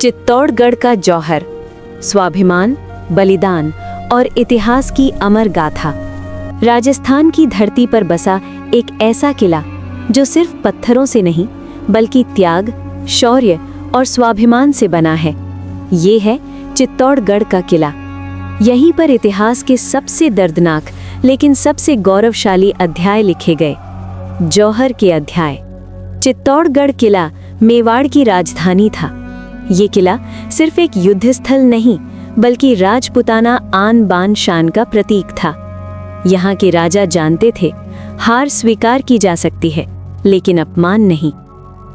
चित्तौड़गढ़ का जौहर, स्वाभिमान, बलिदान और इतिहास की अमर गाथा। राजस्थान की धरती पर बसा एक ऐसा किला जो सिर्फ पत्थरों से नहीं बल्कि त्याग, शौर्य और स्वाभिमान से बना है। ये है चित्तौड़गढ़ का किला। यहीं पर इतिहास के सबसे दर्दनाक लेकिन सबसे गौरवशाली अध्याय लिखे गए। जौहर के अध्याय। चित्तौड़गढ़ किला मेवाड़ की राजधानी था। ये किला सिर्फ एक युद्ध स्थल नहीं बल्कि राजपुताना आन बान शान का प्रतीक था। यहाँ के राजा जानते थे हार स्वीकार की जा सकती है लेकिन अपमान नहीं।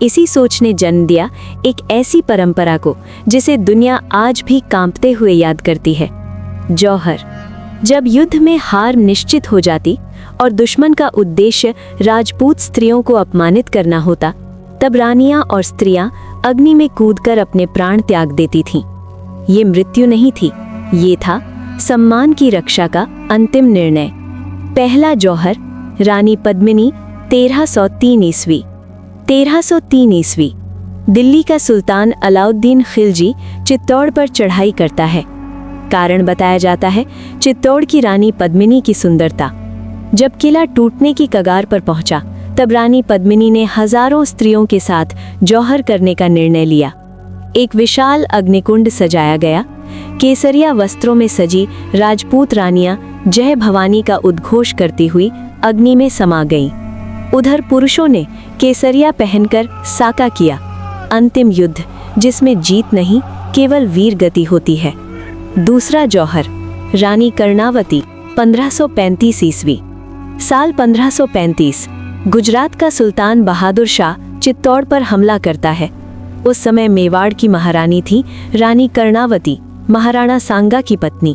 इसी सोच ने जन्म दिया एक ऐसी परंपरा को जिसे दुनिया आज भी कांपते हुए याद करती है। जौहर। जब युद्ध में हार निश्चित हो जाती और दुश्मन का उद्देश्य राजपूत स्त्रियों को अपमानित करना होता, तब रानियां और स्त्रियां अग्नि में कूदकर अपने प्राण त्याग देती थीं। ये मृत्यु नहीं थी, ये था सम्मान की रक्षा का अंतिम निर्णय। पहला जौहर, रानी पद्मिनी, 1303 ईस्वी। 1303 ईस्वी। दिल्ली का सुल्तान अलाउद्दीन खिलजी चित्तौड़ पर चढ़ाई करता है। कारण बताया जाता है चित्तौड़ की रानी पद्मिनी की सुंदरता। जब किला टूटने की कगार पर पहुंचा, तब रानी पद्मिनी ने हजारों स्त्रियों के साथ जौहर करने का निर्णय लिया। एक विशाल अग्निकुंड सजाया गया। केसरिया वस्त्रों में सजी राजपूत रानियां जय भवानी का उद्घोष करती हुई अग्नि में समा गईं। उधर पुरुषों ने केसरिया पहनकर साका किया। अंतिम युद्ध जिसमें जीत नहीं केवल वीर गति होती है। दूसरा जौहर, रानी कर्णावती, 1535 ईस्वी। साल 1535। गुजरात का सुल्तान बहादुर शाह चित्तौड़ पर हमला करता है। उस समय मेवाड़ की महारानी थी रानी कर्णावती, महाराणा सांगा की पत्नी।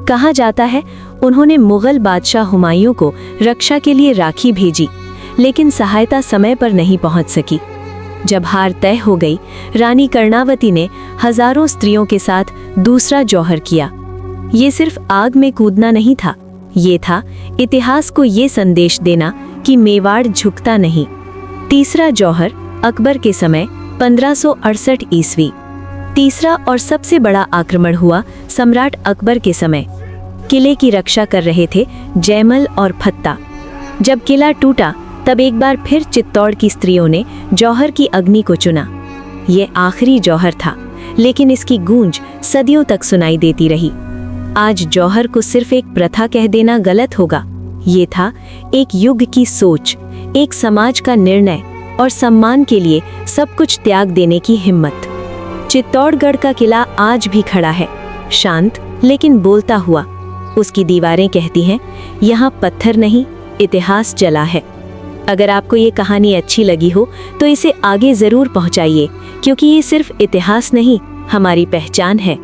कहा जाता है उन्होंने मुगल बादशाह हुमायूं को रक्षा के लिए राखी भेजी, लेकिन सहायता समय पर नहीं पहुंच सकी। जब हार तय हो गई, रानी कर्णावती ने हजारों स्त्रियों के साथ दूसरा जौहर किया। ये सिर्फ आग में कूदना नहीं था, ये था इतिहास को ये संदेश देना कि मेवाड़ झुकता नहीं। तीसरा जौहर, अकबर के समय, 1568 ईस्वी। तीसरा और सबसे बड़ा आक्रमण हुआ सम्राट अकबर के समय। किले की रक्षा कर रहे थे जयमल और फत्ता। जब किला टूटा, तब एक बार फिर चित्तौड़ की स्त्रियों ने जौहर की अग्नि को चुना। ये आखिरी जौहर था, लेकिन इसकी गूंज सदियों तक सुनाई देती रही। आज जौहर को सिर्फ एक प्रथा कह देना गलत होगा। ये था एक युग की सोच, एक समाज का निर्णय और सम्मान के लिए सब कुछ त्याग देने की हिम्मत। चित्तौड़गढ़ का किला आज भी खड़ा है, शांत लेकिन बोलता हुआ। उसकी दीवारें कहती हैं, यहाँ पत्थर नहीं, इतिहास जला है। अगर आपको ये कहानी अच्छी लगी हो तो इसे आगे जरूर पहुंचाइए, क्योंकि ये सिर्फ इतिहास नहीं, हमारी पहचान है।